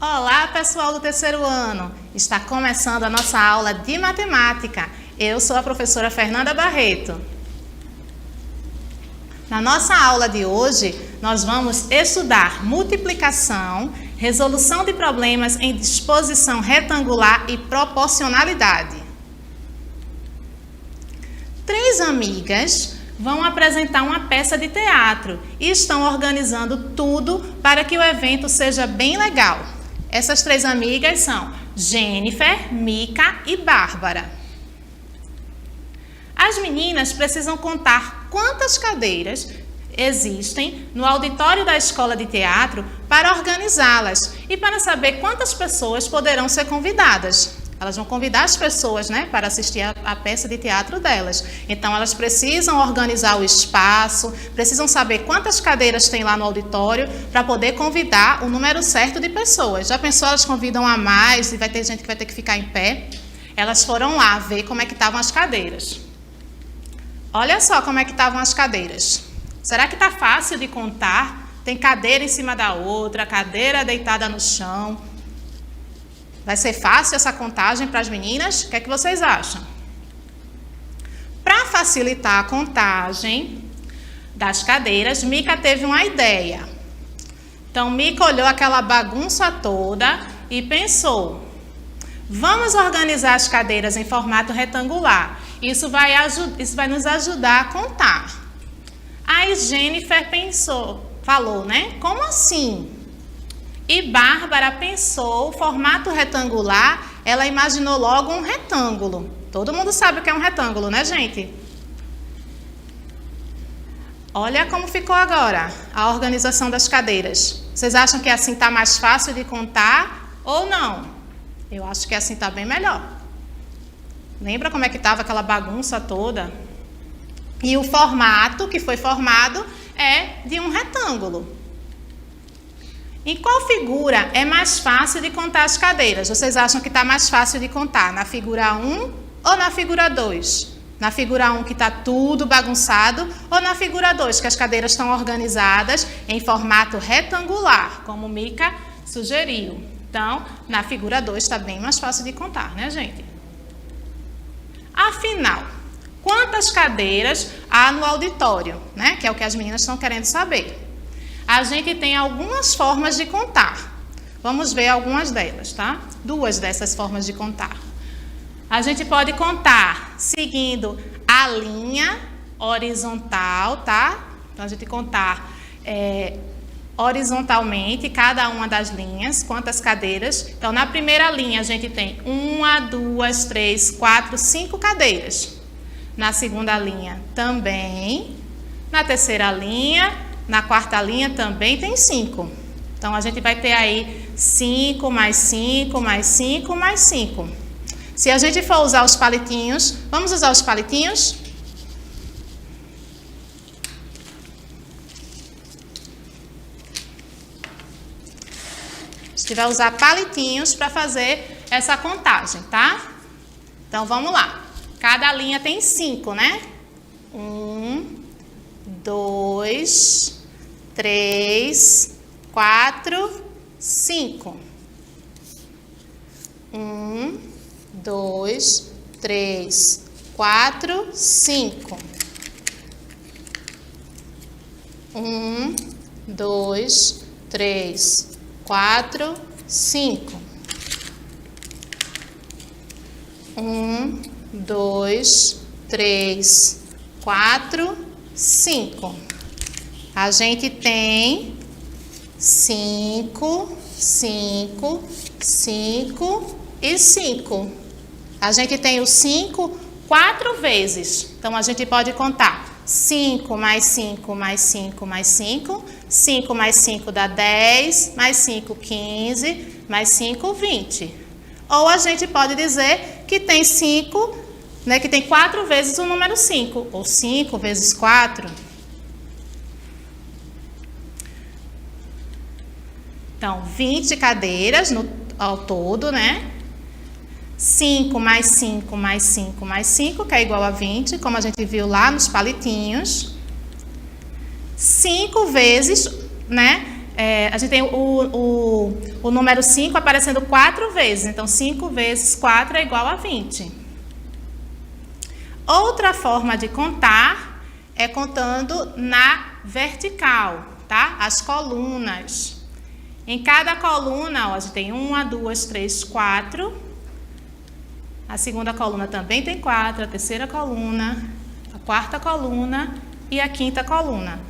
Olá, pessoal do terceiro ano! Está começando a nossa aula de matemática. Eu sou a professora Fernanda Barreto. Na nossa aula de hoje, nós vamos estudar multiplicação, resolução de problemas em disposição retangular e proporcionalidade. Três amigas vão apresentar uma peça de teatro e estão organizando tudo para que o evento seja bem legal. Essas três amigas são Jennifer, Mica e Bárbara. As meninas precisam contar quantas cadeiras existem no auditório da escola de teatro para organizá-las e para saber quantas pessoas poderão ser convidadas. Elas vão convidar as pessoas, para assistir a peça de teatro delas. Então, elas precisam organizar o espaço, precisam saber quantas cadeiras tem lá no auditório para poder convidar o número certo de pessoas. Já pensou, elas convidam a mais e vai ter gente que vai ter que ficar em pé? Elas foram lá ver como é que estavam as cadeiras. Olha só como é que estavam as cadeiras. Será que está fácil de contar? Tem cadeira em cima da outra, cadeira deitada no chão. Vai ser fácil essa contagem para as meninas? O que é que vocês acham? Para facilitar a contagem das cadeiras, Mica teve uma ideia. Então, Mica olhou aquela bagunça toda e pensou: vamos organizar as cadeiras em formato retangular. Isso vai nos ajudar a contar. Aí Jennifer falou, Como assim? E Bárbara pensou, formato retangular, ela imaginou logo um retângulo. Todo mundo sabe o que é um retângulo, né, gente? Olha como ficou agora a organização das cadeiras. Vocês acham que assim está mais fácil de contar ou não? Eu acho que assim está bem melhor. Lembra como é que estava aquela bagunça toda? E o formato que foi formado é de um retângulo. Em qual figura é mais fácil de contar as cadeiras? Vocês acham que está mais fácil de contar? Na figura 1 ou na figura 2? Na figura 1 que está tudo bagunçado ou na figura 2 que as cadeiras estão organizadas em formato retangular, como Mica sugeriu. Então, na figura 2 está bem mais fácil de contar, né, gente? Afinal, quantas cadeiras há no auditório, Que é o que as meninas estão querendo saber. A gente tem algumas formas de contar. Vamos ver algumas delas, tá? Duas dessas formas de contar. A gente pode contar seguindo a linha horizontal, tá? Então, a gente contar horizontalmente cada uma das linhas, quantas cadeiras. Então, na primeira linha, a gente tem 1, 2, 3, 4, 5 cadeiras. Na segunda linha, também. Na terceira linha... Na quarta linha também tem 5. Então, a gente vai ter aí 5, mais 5, mais 5, mais 5. Se a gente for usar os palitinhos, vamos usar os palitinhos? A gente vai usar palitinhos para fazer essa contagem, tá? Então, vamos lá. Cada linha tem 5, 1, 2... 3, 4, 5. 1, 2, 3, 4, 5. 1, 2, 3, 4, 5. 1, 2, 3, 4, 5. A gente tem 5, 5, 5 e 5. A gente tem o 5 4 vezes. Então, a gente pode contar 5 mais 5 mais 5 mais 5. 5 mais 5 dá 10, mais 5, 15, mais 5, 20. Ou a gente pode dizer que tem 5, que tem 4 vezes o número 5. Ou 5 vezes 4. Então, 20 cadeiras ao todo, 5 mais 5 mais 5 mais 5, que é igual a 20, como a gente viu lá nos palitinhos. 5 vezes, A gente tem o número 5 aparecendo 4 vezes. Então, 5 vezes 4 é igual a 20. Outra forma de contar é contando na vertical, tá? As colunas. Em cada coluna, ó, a gente tem 1, 2, 3, 4. A segunda coluna também tem 4. A terceira coluna, a quarta coluna e a quinta coluna.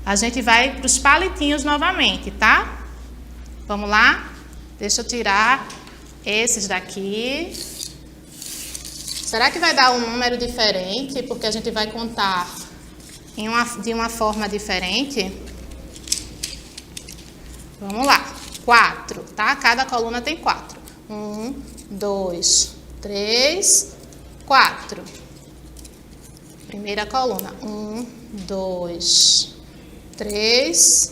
A gente vai para os palitinhos novamente, tá? Vamos lá? Deixa eu tirar esses daqui. Será que vai dar um número diferente? Porque a gente vai contar de uma forma diferente. Vamos lá. 4, tá? Cada coluna tem 4. 1, 2, 3, 4. Primeira coluna. 1, 2, 3,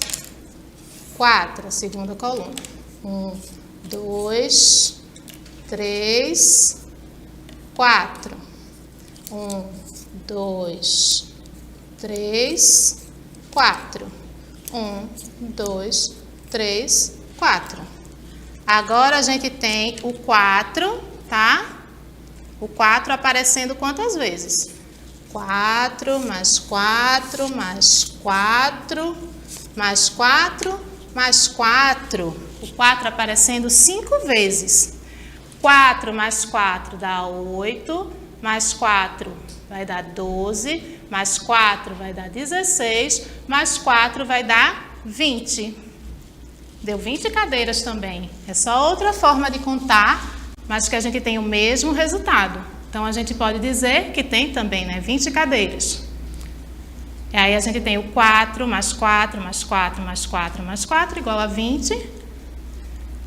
4. Segunda coluna. 1, 2, 3, 4. 1, 2, 3, 4. 1, 2, 3, 4. Agora a gente tem o 4, tá? O 4 aparecendo quantas vezes? 4, mais 4, mais 4, mais 4, mais 4. O 4 aparecendo 5 vezes. 4 mais 4 dá 8, mais 4 vai dar 12, mais 4 vai dar 16, mais 4 vai dar 20. Deu 20 cadeiras também. É só outra forma de contar, mas que a gente tem o mesmo resultado. Então, a gente pode dizer que tem também, né, 20 cadeiras. E aí, a gente tem o 4 mais 4, mais 4, mais 4, mais 4, igual a 20.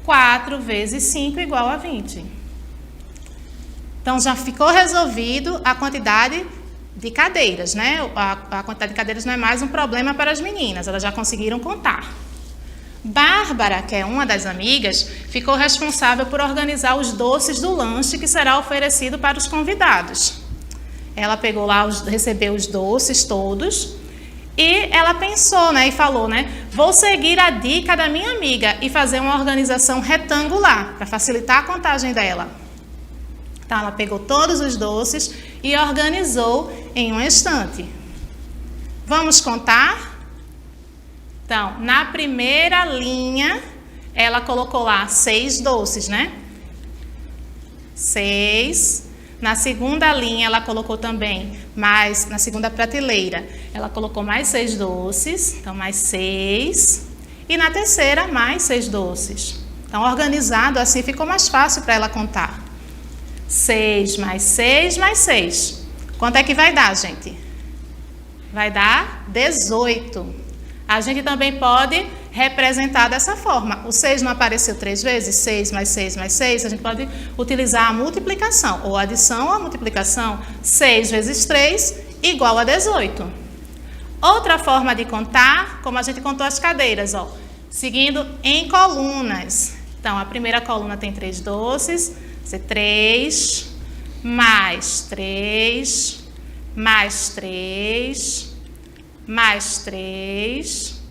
4 vezes 5 igual a 20. Então, já ficou resolvido a quantidade de cadeiras, né? A quantidade de cadeiras não é mais um problema para as meninas, elas já conseguiram contar. Bárbara, que é uma das amigas, ficou responsável por organizar os doces do lanche que será oferecido para os convidados. Ela pegou lá, recebeu os doces todos e ela pensou, né, e falou, né, vou seguir a dica da minha amiga e fazer uma organização retangular para facilitar a contagem dela. Então, ela pegou todos os doces e organizou em um estante. Vamos contar? Então, na primeira linha, ela colocou lá 6 doces, né? 6. Na segunda linha, ela colocou também mais, na segunda prateleira, ela colocou mais 6 doces, então mais 6. E na terceira, mais 6 doces. Então, organizado assim, ficou mais fácil para ela contar. 6 mais 6 mais 6. Quanto é que vai dar, gente? Vai dar 18. A gente também pode representar dessa forma. O 6 não apareceu 3 vezes? 6 mais 6 mais 6. A gente pode utilizar a multiplicação, ou a adição ou a multiplicação. 6 vezes 3 igual a 18. Outra forma de contar, como a gente contou as cadeiras, ó, seguindo em colunas. Então, a primeira coluna tem 3 doces. 3, mais 3, mais 3, mais 3,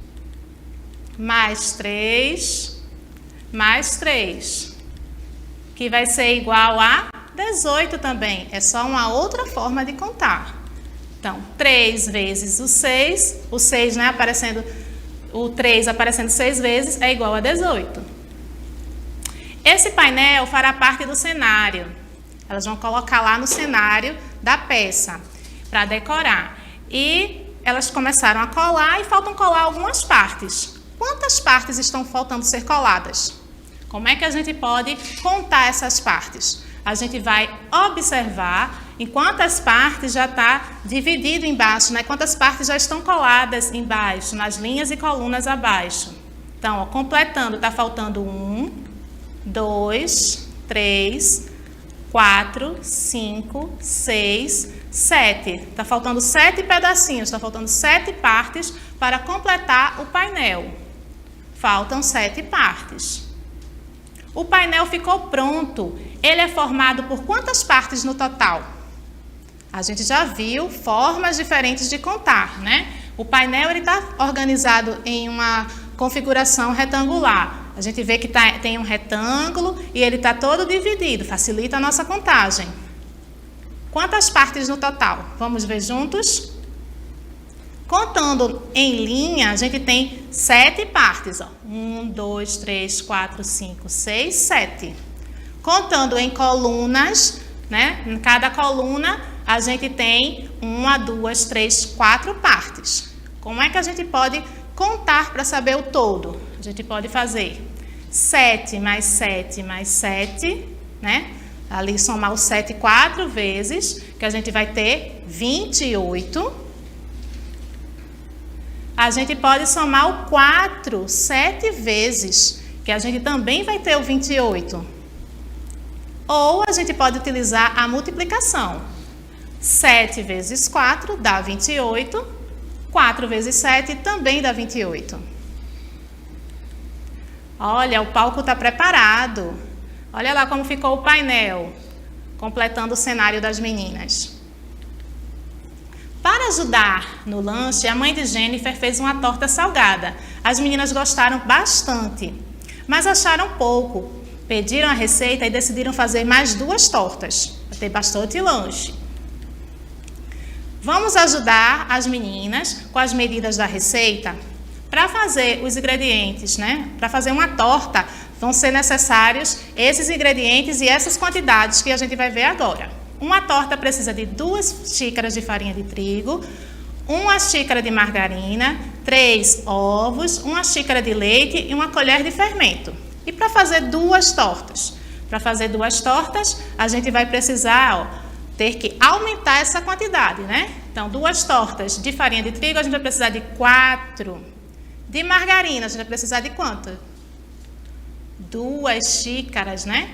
mais 3, mais 3, que vai ser igual a 18 também. É só uma outra forma de contar. Então, 3 vezes o 6, né, aparecendo, o 3 aparecendo 6 vezes é igual a 18. Esse painel fará parte do cenário. Elas vão colocar lá no cenário da peça para decorar. E elas começaram a colar e faltam colar algumas partes. Quantas partes estão faltando ser coladas? Como é que a gente pode contar essas partes? A gente vai observar em quantas partes já está dividido embaixo, né? Quantas partes já estão coladas embaixo, nas linhas e colunas abaixo. Então, ó, completando, está faltando 1, 2, 3, 4, 5, 6, 7. Está faltando 7 pedacinhos, está faltando 7 partes para completar o painel. Faltam 7 partes. O painel ficou pronto. Ele é formado por quantas partes no total? A gente já viu formas diferentes de contar, né? O painel está organizado em uma configuração retangular. A gente vê que tem um retângulo e ele está todo dividido, facilita a nossa contagem. Quantas partes no total? Vamos ver juntos? Contando em linha, a gente tem 7 partes. 1, 2, 3, 4, 5, 6, 7. Contando em colunas, né? Em cada coluna, a gente tem 1, 2, 3, 4 partes. Como é que a gente pode contar para saber o todo? A gente pode fazer 7 mais 7 mais 7, né? Ali somar o 7 4 vezes, que a gente vai ter 28. A gente pode somar o 4 7 vezes, que a gente também vai ter o 28. Ou a gente pode utilizar a multiplicação. 7 vezes 4 dá 28. 4 vezes 7 também dá 28. Olha, o palco está preparado. Olha lá como ficou o painel, completando o cenário das meninas. Para ajudar no lanche, a mãe de Jennifer fez uma torta salgada. As meninas gostaram bastante, mas acharam pouco. Pediram a receita e decidiram fazer mais 2 tortas, para ter bastante lanche. Vamos ajudar as meninas com as medidas da receita? Para fazer os ingredientes, né? Para fazer uma torta, vão ser necessários esses ingredientes e essas quantidades que a gente vai ver agora. Uma torta precisa de 2 xícaras de farinha de trigo, 1 xícara de margarina, 3 ovos, 1 xícara de leite e 1 colher de fermento. E para fazer 2 tortas? Para fazer 2 tortas, a gente vai precisar, ter que aumentar essa quantidade, né? Então, 2 tortas de farinha de trigo, a gente vai precisar de 4. De margarina, a gente vai precisar de quanto? 2 xícaras, né?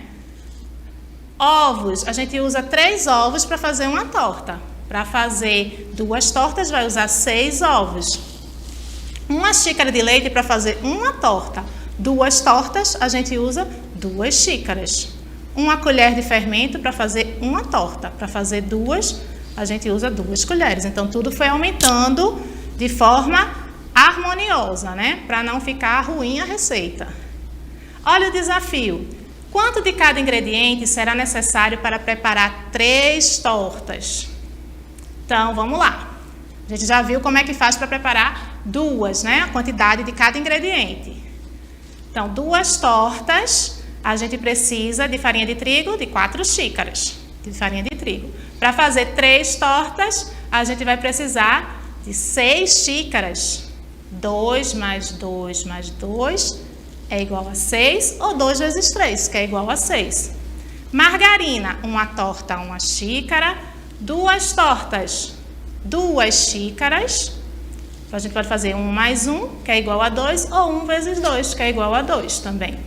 Ovos, a gente usa 3 ovos para fazer uma torta. Para fazer 2 tortas, vai usar 6 ovos. 1 xícara de leite para fazer uma torta. 2 tortas, a gente usa 2 xícaras. 1 colher de fermento para fazer uma torta. Para fazer 2, a gente usa 2 colheres. Então, tudo foi aumentando de forma harmoniosa, né? Para não ficar ruim a receita. Olha o desafio. Quanto de cada ingrediente será necessário para preparar 3 tortas? Então, vamos lá. A gente já viu como é que faz para preparar 2, né? A quantidade de cada ingrediente. Então, 2 tortas, a gente precisa de farinha de trigo de 4 xícaras de farinha de trigo. Para fazer 3 tortas, a gente vai precisar de 6 xícaras. 2 mais 2 mais 2 é igual a 6, ou 2 vezes 3, que é igual a 6. Margarina, uma torta, 1 xícara. 2 tortas, 2 xícaras. Então, a gente pode fazer 1 mais 1, que é igual a 2, ou 1 vezes 2, que é igual a 2 também.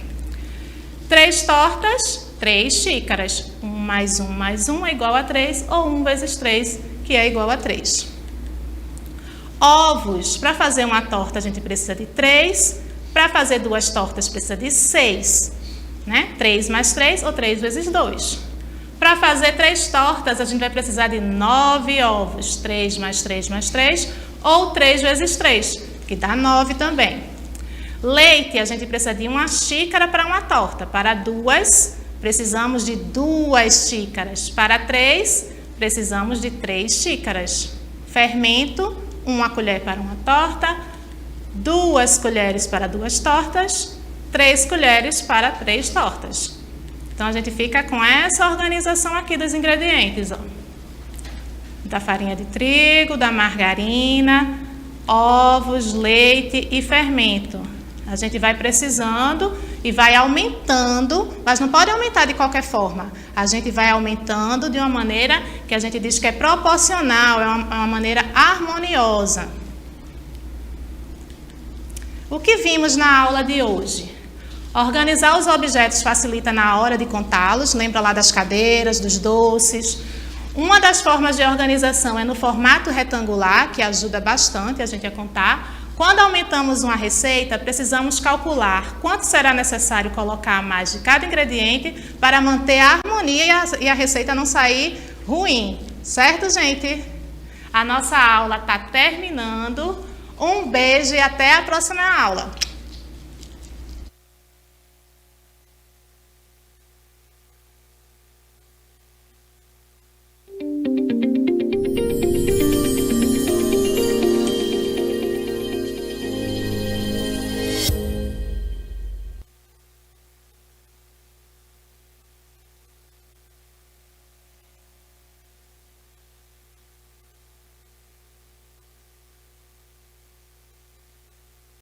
3 tortas, 3 xícaras. 1 mais 1 é igual a 3, ou 1 vezes 3, que é igual a 3. Ovos, para fazer uma torta a gente precisa de 3, para fazer 2 tortas precisa de 6, né? 3 mais 3 ou 3 vezes 2. Para fazer 3 tortas a gente vai precisar de 9 ovos, 3 mais 3 mais 3 ou 3 vezes 3, que dá 9 também. Leite, a gente precisa de 1 xícara para uma torta, para 2 precisamos de 2 xícaras, para 3 precisamos de 3 xícaras. Fermento, 1 colher para uma torta, 2 colheres para 2 tortas, 3 colheres para 3 tortas. Então, a gente fica com essa organização aqui dos ingredientes, ó. Da farinha de trigo, da margarina, ovos, leite e fermento. A gente vai precisando e vai aumentando, mas não pode aumentar de qualquer forma. A gente vai aumentando de uma maneira que a gente diz que é proporcional, é uma maneira harmoniosa. O que vimos na aula de hoje? Organizar os objetos facilita na hora de contá-los, lembra lá das cadeiras, dos doces. Uma das formas de organização é no formato retangular, que ajuda bastante a gente a contar. Quando aumentamos uma receita, precisamos calcular quanto será necessário colocar a mais de cada ingrediente para manter a harmonia e a receita não sair ruim. Certo, gente? A nossa aula está terminando. Um beijo e até a próxima aula.